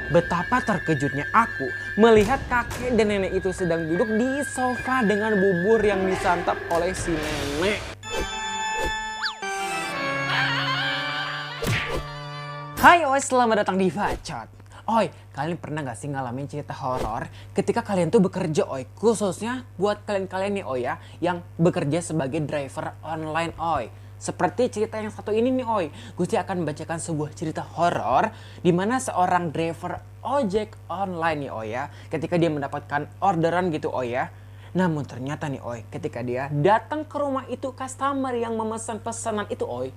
Betapa terkejutnya aku melihat kakek dan nenek itu sedang duduk di sofa dengan bubur yang disantap oleh si nenek. Hai oi, selamat datang di Bacot. Oi, kalian pernah gak sih ngalamin cerita horor ketika kalian tuh bekerja oi? Khususnya buat kalian-kalian nih oi ya, yang bekerja sebagai driver online oi. Seperti cerita yang satu ini nih oi, Gusti akan membacakan sebuah cerita horor di mana seorang driver ojek online nih oi ya, ketika dia mendapatkan orderan gitu oi ya. Namun ternyata nih oi, ketika dia datang ke rumah itu customer yang memesan pesanan itu oi,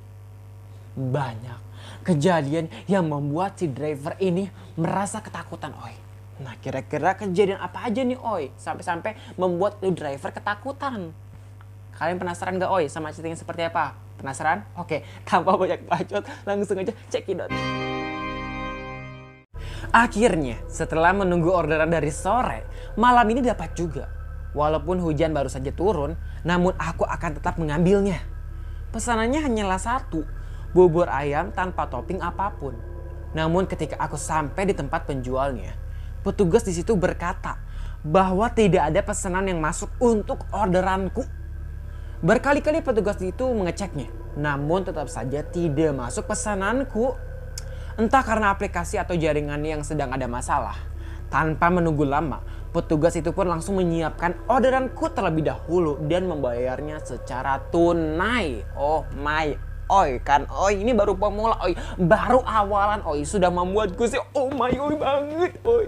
banyak kejadian yang membuat si driver ini merasa ketakutan oi. Nah kira-kira kejadian apa aja nih oi sampai-sampai membuat si driver ketakutan? Kalian penasaran gak oi sama ceritanya seperti apa? Penasaran? Oke, tanpa banyak bacot langsung aja cekidot. Akhirnya setelah menunggu orderan dari sore, malam ini dapat juga. Walaupun hujan baru saja turun, namun aku akan tetap mengambilnya. Pesanannya hanyalah satu, bubur ayam tanpa topping apapun. Namun ketika aku sampai di tempat penjualnya, petugas di situ berkata bahwa tidak ada pesanan yang masuk untuk orderanku. Berkali-kali petugas itu mengeceknya, namun tetap saja tidak masuk pesananku. Entah karena aplikasi atau jaringan yang sedang ada masalah. Tanpa menunggu lama, petugas itu pun langsung menyiapkan orderanku terlebih dahulu dan membayarnya secara tunai. Oh my oi kan oi, ini baru pemula oi, baru awalan oi sudah membuatku sih oh my oi banget oi.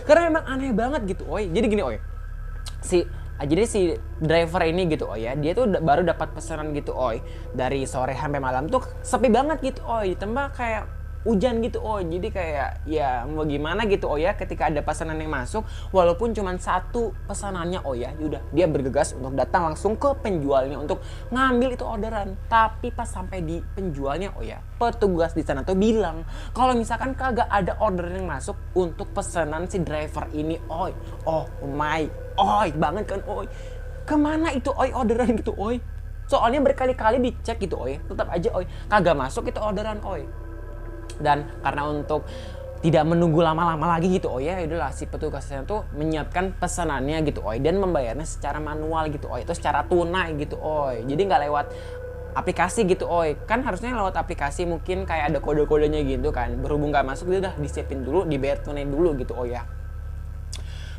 Karena memang aneh banget gitu oi. Jadi gini oi, jadi si driver ini gitu oi ya, dia tuh baru dapat pesanan gitu oi, dari sore sampai malam tuh sepi banget gitu oi, ditambah kayak hujan gitu oi. Jadi kayak ya mau gimana gitu oi ya, ketika ada pesanan yang masuk walaupun cuma satu pesanannya oi ya, yaudah dia bergegas untuk datang langsung ke penjualnya untuk ngambil itu orderan. Tapi pas sampai di penjualnya oi ya, petugas di sana tuh bilang kalau misalkan kagak ada orderan yang masuk untuk pesanan si driver ini oi. Oh my oi banget kan oi, kemana itu oi orderan gitu oi? Soalnya berkali-kali dicek gitu oi, tetap aja oi kagak masuk itu orderan oi. Dan karena untuk tidak menunggu lama-lama lagi gitu oi ya, udahlah si petugasnya tuh menyiapkan pesanannya gitu oi dan membayarnya secara manual gitu oi, itu secara tunai gitu oi. Jadi nggak lewat aplikasi gitu oi, kan harusnya lewat aplikasi mungkin kayak ada kode-kodenya gitu kan, berhubung nggak masuk dia udah disiapin dulu, dibayar tunai dulu gitu oi ya.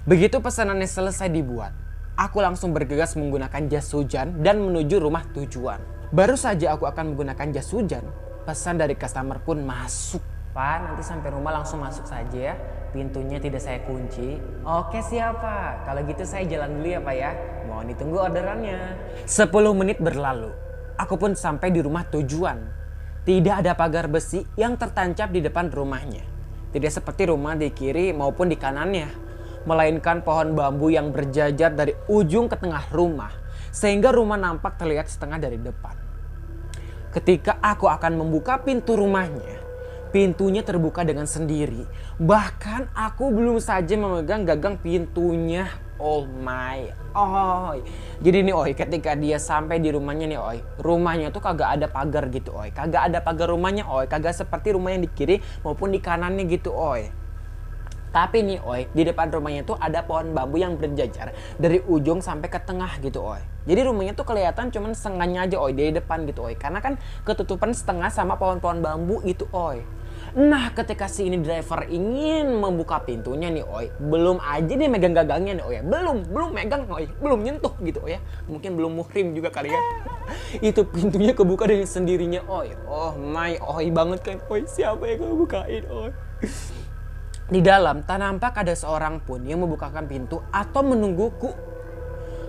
Begitu pesanannya selesai dibuat, aku langsung bergegas menggunakan jas hujan dan menuju rumah tujuan. Baru saja aku akan menggunakan jas hujan, pesan dari customer pun masuk. Pak, nanti sampai rumah langsung masuk saja ya. Pintunya tidak saya kunci. Oke siap Pak, kalau gitu saya jalan dulu ya Pak ya. Mohon ditunggu orderannya. 10 menit berlalu, aku pun sampai di rumah tujuan. Tidak ada pagar besi yang tertancap di depan rumahnya. Tidak seperti rumah di kiri maupun di kanannya, melainkan pohon bambu yang berjajar dari ujung ke tengah rumah, sehingga rumah nampak terlihat setengah dari depan. Ketika aku akan membuka pintu rumahnya, pintunya terbuka dengan sendiri. Bahkan aku belum saja memegang gagang pintunya. Oh my oi. Jadi nih oi, ketika dia sampai di rumahnya nih oi, rumahnya tuh kagak ada pagar gitu oi, kagak ada pagar rumahnya oi, kagak seperti rumah yang di kiri maupun di kanannya gitu oi. Tapi nih oi, di depan rumahnya tuh ada pohon bambu yang berjajar dari ujung sampai ke tengah gitu oi. Jadi rumahnya tuh kelihatan cuman setengahnya aja oi dari depan gitu oi, karena kan ketutupan setengah sama pohon-pohon bambu gitu oi. Nah ketika si ini driver ingin membuka pintunya nih oi, belum aja dia megang gagangnya nih oi, belum megang oi, belum nyentuh gitu oi ya, mungkin belum muhrim juga kali ya. Itu pintunya kebuka dengan sendirinya oi. Oh my oi banget kan oi, siapa yang ngebukain oi? Di dalam tak nampak ada seorang pun yang membukakan pintu atau menungguku.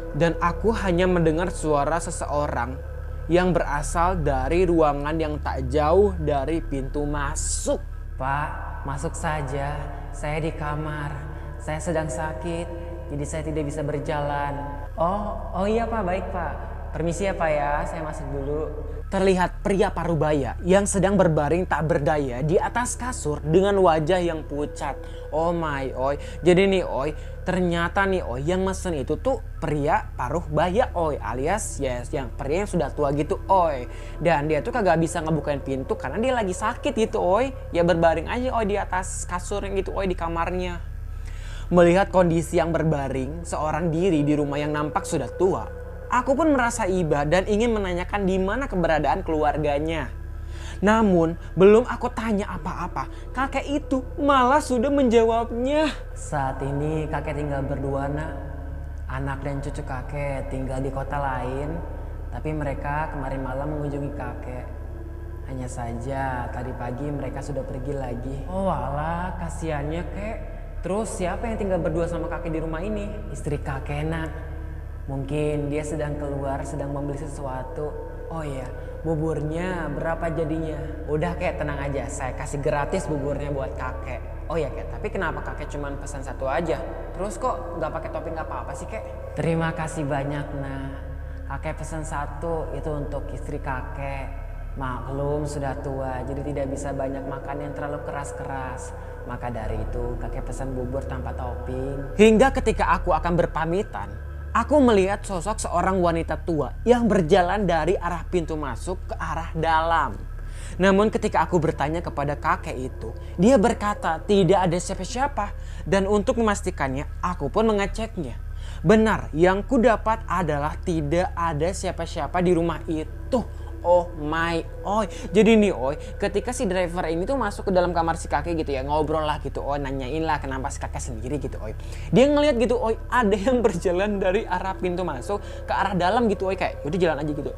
Dan aku hanya mendengar suara seseorang yang berasal dari ruangan yang tak jauh dari pintu masuk. Pak, masuk saja. Saya di kamar. Saya sedang sakit, jadi saya tidak bisa berjalan. Oh iya Pak, baik Pak. Permisi ya Pak ya, saya masuk dulu. Terlihat pria parubaya yang sedang berbaring tak berdaya di atas kasur dengan wajah yang pucat. Oh my oi. Jadi nih oi, ternyata nih oi yang mesen itu tuh pria paruh baya oi, alias yes yang pria yang sudah tua gitu oi. Dan dia tuh kagak bisa ngebukain pintu karena dia lagi sakit gitu oi. Ya berbaring aja oi di atas kasur yang gitu oi di kamarnya. Melihat kondisi yang berbaring seorang diri di rumah yang nampak sudah tua, aku pun merasa iba dan ingin menanyakan di mana keberadaan keluarganya. Namun belum aku tanya apa-apa, kakek itu malah sudah menjawabnya. Saat ini kakek tinggal berdua nak. Anak dan cucu kakek tinggal di kota lain, tapi mereka kemarin malam mengunjungi kakek. Hanya saja tadi pagi mereka sudah pergi lagi. Oh alah, kasihannya kek. Terus siapa yang tinggal berdua sama kakek di rumah ini? Istri kakek nak. Mungkin dia sedang keluar, sedang membeli sesuatu. Oh iya, buburnya berapa jadinya? Udah kek, tenang aja, saya kasih gratis buburnya buat kakek. Oh iya kek, tapi kenapa kakek cuma pesan satu aja? Terus kok nggak pakai topping nggak apa-apa sih kek? Terima kasih banyak nah. Kakek pesan satu itu untuk istri kakek. Maklum sudah tua, jadi tidak bisa banyak makan yang terlalu keras-keras. Maka dari itu kakek pesan bubur tanpa topping. Hingga ketika aku akan berpamitan, aku melihat sosok seorang wanita tua yang berjalan dari arah pintu masuk ke arah dalam. Namun ketika aku bertanya kepada kakek itu, dia berkata tidak ada siapa-siapa. Dan untuk memastikannya, aku pun mengeceknya. Benar, yang ku dapat adalah tidak ada siapa-siapa di rumah itu. Oh my oi. Jadi nih oi, ketika si driver ini tuh masuk ke dalam kamar si kakek gitu ya, ngobrol lah gitu oi, nanyain lah kenapa si kakek sendiri gitu oi. Dia ngeliat gitu oi, ada yang berjalan dari arah pintu masuk ke arah dalam gitu oi, kayak udah jalan aja gitu.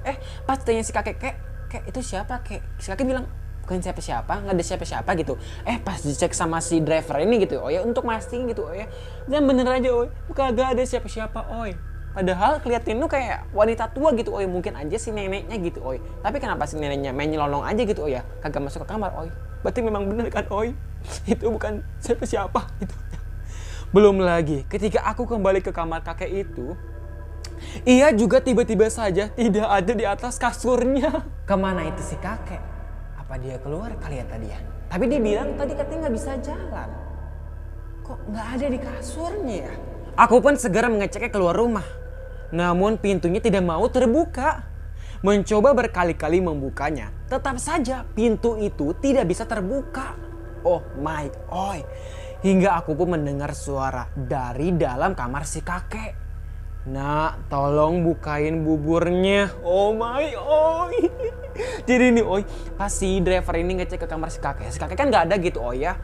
Pas tanya si kakek, kek itu siapa kek? Si kakek bilang bukan siapa-siapa, nggak ada siapa-siapa gitu. Pas dicek sama si driver ini gitu oi, untuk mastiin gitu oi. Dan bener aja oi, kagak ada siapa-siapa oi. Padahal kelihatin tuh kayak wanita tua gitu oi, mungkin aja si neneknya gitu oi. Tapi kenapa si neneknya main nyelonong aja gitu oi ya, kagak masuk ke kamar oi. Berarti memang bener kan oi, itu bukan siapa-siapa gitu. Belum lagi ketika aku kembali ke kamar kakek itu, ia juga tiba-tiba saja tidak ada di atas kasurnya. Kemana itu si kakek? Apa dia keluar kali ya tadi ya? Tapi dia bilang tadi katanya nggak bisa jalan. Kok nggak ada di kasurnya ya? Aku pun segera mengeceknya keluar rumah. Namun pintunya tidak mau terbuka. Mencoba berkali-kali membukanya, tetap saja pintu itu tidak bisa terbuka. Oh my oi. Hingga aku pun mendengar suara dari dalam kamar si kakek. Nak, tolong bukain buburnya. Oh my oi. Jadi nih oi, pas si driver ini ngecek ke kamar si kakek kan nggak ada gitu oi ya.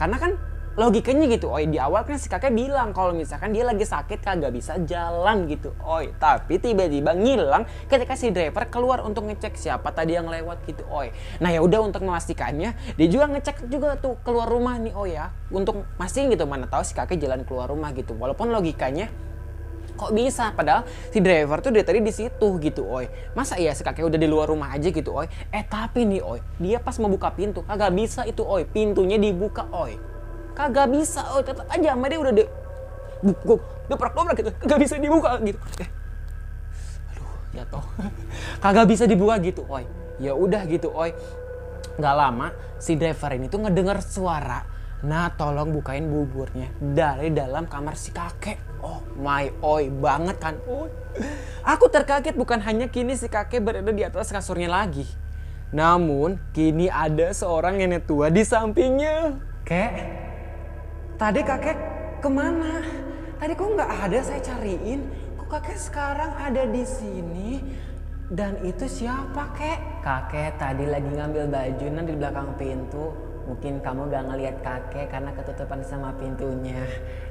Karena kan logikanya gitu oi, di awal kan si kakek bilang kalau misalkan dia lagi sakit kagak bisa jalan gitu oi. Tapi tiba-tiba ngilang ketika si driver keluar untuk ngecek siapa tadi yang lewat gitu oi. Nah ya udah, untuk memastikannya dia juga ngecek juga tuh keluar rumah nih oi ya, untuk mastiin gitu, mana tahu si kakek jalan keluar rumah gitu. Walaupun logikanya kok bisa, padahal si driver tuh dari tadi di situ gitu oi. Masa iya si kakek udah di luar rumah aja gitu oi. Tapi nih oi, dia pas mau buka pintu kagak bisa itu oi, pintunya dibuka oi. Kagak bisa oi, tetap aja sama dia udah dobrak gitu, kagak bisa dibuka gitu. Aduh, jatuh. Kagak bisa dibuka gitu oi. Ya udah gitu oi. Gak lama si driver ini tuh ngedengar suara, nah tolong bukain buburnya, dari dalam kamar si kakek. Oh my oi, banget kan oi. Aku terkaget, bukan hanya kini si kakek berada di atas kasurnya lagi, namun kini ada seorang nenek tua di sampingnya. Kek, tadi kakek kemana? Tadi kok nggak ada, saya cariin. Kok kakek sekarang ada di sini? Dan itu siapa kek? Kakek tadi lagi ngambil baju di belakang pintu. Mungkin kamu gak ngelihat kakek karena ketutupan sama pintunya.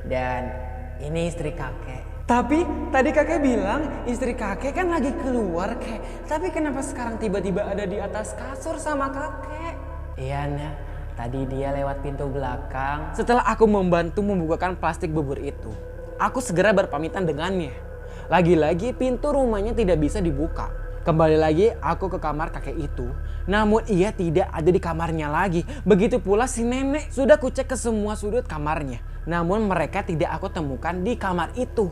Dan ini istri kakek. Tapi tadi kakek bilang istri kakek kan lagi keluar kek. Tapi kenapa sekarang tiba-tiba ada di atas kasur sama kakek? Iya nah, tadi dia lewat pintu belakang. Setelah aku membantu membukakan plastik bubur itu, aku segera berpamitan dengannya. Lagi-lagi pintu rumahnya tidak bisa dibuka. Kembali lagi aku ke kamar kakek itu, namun ia tidak ada di kamarnya lagi. Begitu pula si nenek. Sudah kucek ke semua sudut kamarnya, namun mereka tidak aku temukan di kamar itu.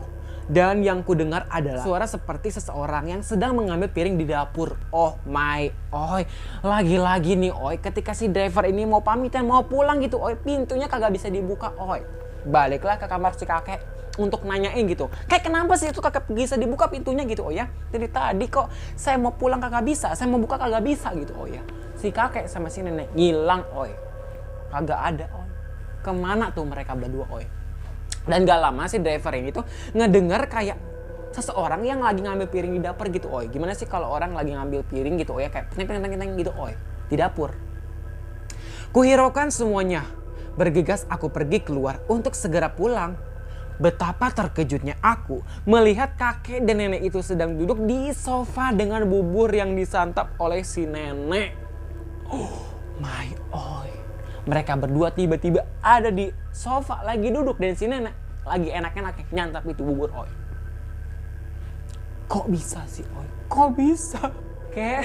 Dan yang ku dengar adalah suara seperti seseorang yang sedang mengambil piring di dapur. Oh my oi, lagi-lagi nih oi, ketika si driver ini mau pamitan mau pulang gitu oi, pintunya kagak bisa dibuka oi. Baliklah ke kamar si kakek untuk nanyain gitu, kayak kenapa sih itu kakek bisa dibuka pintunya gitu oh ya, dari tadi kok saya mau pulang kagak bisa, saya mau buka kagak bisa gitu oh ya. Si kakek sama si nenek ngilang oi, kagak ada oi. Kemana tuh mereka berdua oi. Dan gak lama si driver ini tuh ngedenger kayak seseorang yang lagi ngambil piring di dapur gitu oi. Gimana sih kalau orang lagi ngambil piring gitu oi, kayak teng gitu oi di dapur. Kuhiraukan semuanya, bergegas aku pergi keluar untuk segera pulang. Betapa terkejutnya aku melihat kakek dan nenek itu sedang duduk di sofa dengan bubur yang disantap oleh si nenek. Oh my oi. Mereka berdua tiba-tiba ada di sofa lagi duduk dan si nenek lagi enak-enaknya nyantap itu bubur oi. Kok bisa sih oi? Kok bisa? Kek,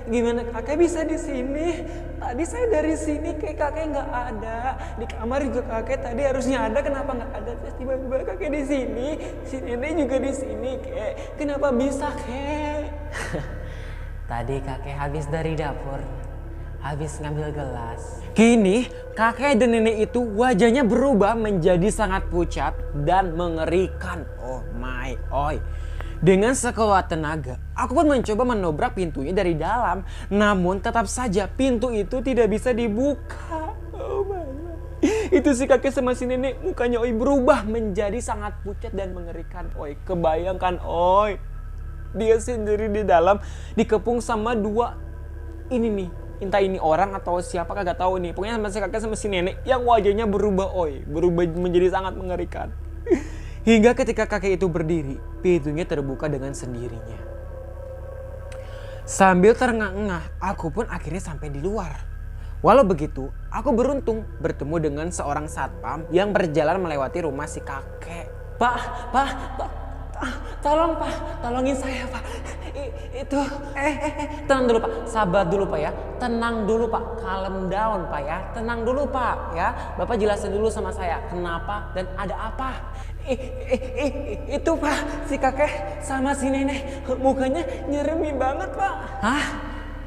gimana kakek bisa di sini? Tadi saya dari sini kayak kakek nggak ada. Di kamar juga kakek tadi harusnya ada, kenapa nggak ada? Terus tiba-tiba kakek di sini, si nenek juga di sini kek. Kenapa bisa kek? Tadi kakek habis dari dapur, habis ngambil gelas. Kini kakek dan nenek itu wajahnya berubah menjadi sangat pucat dan mengerikan. Oh my oi. Dengan sekuat tenaga, aku pun mencoba menobrak pintunya dari dalam. Namun tetap saja pintu itu tidak bisa dibuka. Oh my God. Itu si kakek sama si nenek mukanya oi berubah menjadi sangat pucat dan mengerikan. Oi, kebayangkan oi. Dia sendiri di dalam dikepung sama dua ini nih. Entah ini orang atau siapa kagak tahu nih. Pokoknya sama si kakek sama si nenek yang wajahnya berubah oi. Berubah menjadi sangat mengerikan. Hingga ketika kakek itu berdiri, pintunya terbuka dengan sendirinya. Sambil terengah-engah, aku pun akhirnya sampai di luar. Walau begitu, aku beruntung bertemu dengan seorang satpam yang berjalan melewati rumah si kakek. Pak, tolong pak, tolongin saya pak. Itu, tenang dulu pak, sabar dulu pak ya. Tenang dulu pak, calm down pak ya. Tenang dulu pak ya. Bapak jelasin dulu sama saya, kenapa dan ada apa. Itu pak, si kakek sama si nenek mukanya nyeremi banget pak. Hah?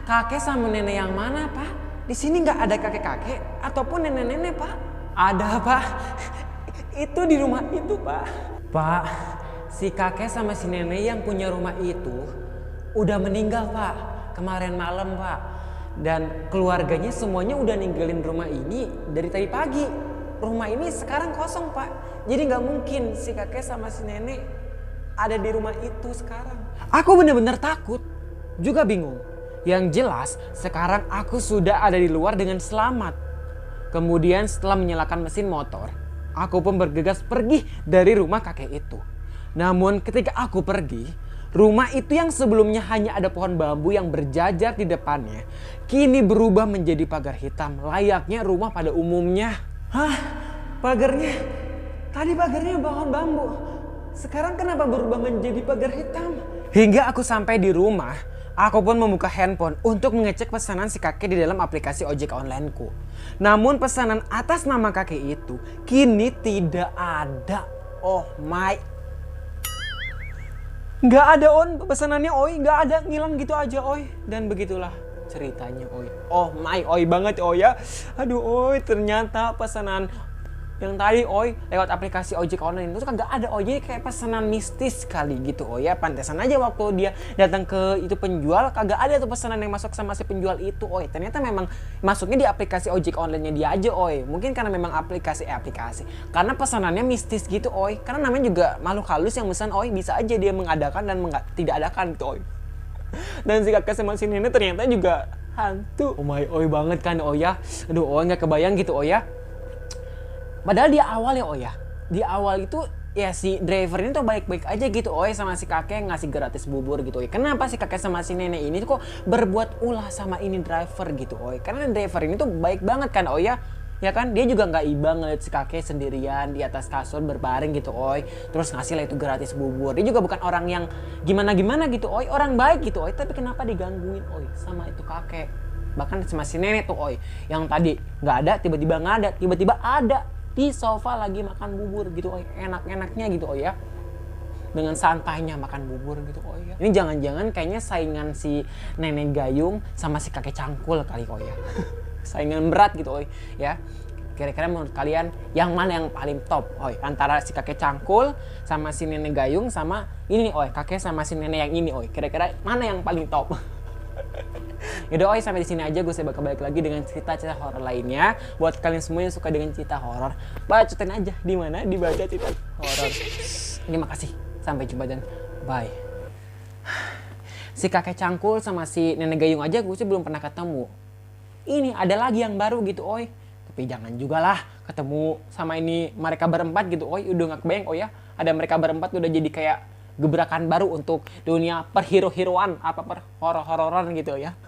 Kakek sama nenek yang mana pak? Di sini nggak ada kakek-kakek ataupun nenek-nenek pak? Ada pak. Itu di rumah itu pak. Pak, si kakek sama si nenek yang punya rumah itu udah meninggal pak. Kemarin malam pak. Dan keluarganya semuanya udah ninggalin rumah ini dari tadi pagi. Rumah ini sekarang kosong pak. Jadi gak mungkin si kakek sama si nenek ada di rumah itu sekarang. Aku benar-benar takut. Juga bingung. Yang jelas sekarang aku sudah ada di luar dengan selamat. Kemudian setelah menyalakan mesin motor, aku pun bergegas pergi dari rumah kakek itu. Namun ketika aku pergi, rumah itu yang sebelumnya hanya ada pohon bambu yang berjajar di depannya, kini berubah menjadi pagar hitam layaknya rumah pada umumnya. Hah? Pagarnya? Tadi pagarnya pohon bambu. Sekarang kenapa berubah menjadi pagar hitam? Hingga aku sampai di rumah, aku pun membuka handphone untuk mengecek pesanan si kakek di dalam aplikasi ojek onlineku. Namun pesanan atas nama kakek itu kini tidak ada. Oh my. Nggak ada on pesanannya oi, nggak ada, ngilang gitu aja oi. Dan begitulah ceritanya oi. Oh my oi banget oi ya. Aduh oi, ternyata pesanan yang tadi oi lewat aplikasi ojek online itu kan nggak ada oi, jadi kayak pesanan mistis kali gitu oi ya. Pantesan aja waktu dia datang ke itu penjual kagak ada tuh pesanan yang masuk sama si penjual itu oi. Ternyata memang masuknya di aplikasi ojek online-nya dia aja oi. Mungkin karena memang aplikasi karena pesanannya mistis gitu oi. Karena namanya juga makhluk halus yang pesan oi, bisa aja dia mengadakan dan tidak adakan gitu oi. Dan si kakek sama si nenek ternyata juga hantu. Oh my oi banget kan oi ya. Aduh oi nggak kebayang gitu oi ya. Padahal di awal ya oi ya. Di awal itu ya si driver ini tuh baik-baik aja gitu oi sama si kakek ngasih gratis bubur gitu oi. Kenapa si kakek sama si nenek ini tuh kok berbuat ulah sama ini driver gitu oi. Karena driver ini tuh baik banget kan oi ya. Ya kan dia juga nggak iba ngeliat si kakek sendirian di atas kasur berbaring gitu oi. Terus ngasih lah itu gratis bubur. Dia juga bukan orang yang gimana-gimana gitu oi. Orang baik gitu oi. Tapi kenapa digangguin oi sama itu kakek. Bahkan sama si nenek tuh oi. Yang tadi nggak ada tiba-tiba nggak ada. Tiba-tiba ada. Di sofa lagi makan bubur gitu oi. Enak-enaknya gitu oi ya. dengan santainya makan bubur gitu oh ya. Ini jangan-jangan kayaknya saingan si nenek gayung sama si kakek cangkul kali oh ya. Saingan berat gitu oh ya. Kira-kira menurut kalian yang mana yang paling top oi antara si kakek cangkul sama si nenek gayung sama ini nih oi kakek sama si nenek yang ini oi kira-kira mana yang paling top? Yaudah oi sampai di sini aja gue bakal balik lagi dengan cerita-cerita horor lainnya. Buat kalian semua yang suka dengan cerita horor, bacotin aja di mana di baca cerita horor. Terima kasih. Sampai jumpa dan bye. Si kakek cangkul sama si nenek gayung aja gue sih belum pernah ketemu. Ini ada lagi yang baru gitu oi. Tapi jangan juga lah ketemu sama ini mereka berempat gitu oi udah gak kebayang oh ya ada mereka berempat udah jadi kayak gebrakan baru untuk dunia perhero-heroan apa per horor-hororan gitu ya.